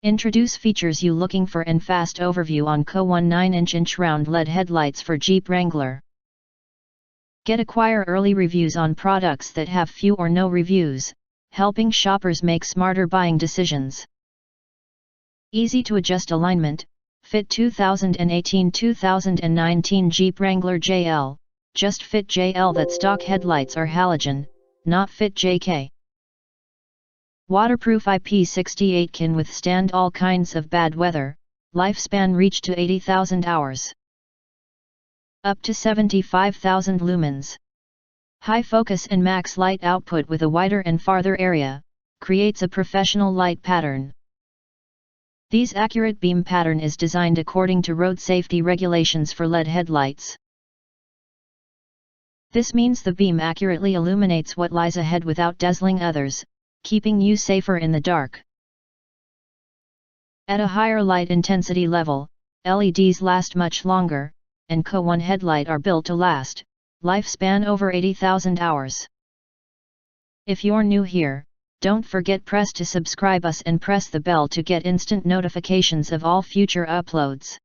Introduce features you looking for and fast overview on COWONE 9" round LED headlights for Jeep Wrangler. Acquire early reviews on products that have few or no reviews, helping shoppers make smarter buying decisions. Easy to adjust alignment, fit 2018-2019 Jeep Wrangler JL, just fit JL that stock headlights are halogen, not fit JK. Waterproof IP68 can withstand all kinds of bad weather, lifespan reach to 80,000 hours. Up to 75,000 lumens. High focus and max light output with a wider and farther area, creates a professional light pattern. These accurate beam pattern is designed according to road safety regulations for LED headlights. This means the beam accurately illuminates what lies ahead without dazzling others, keeping you safer in the dark. At a higher light intensity level, LEDs last much longer, and COWONE headlight are built to last, lifespan over 80,000 hours. If you're new here, don't forget press to subscribe us and press the bell to get instant notifications of all future uploads.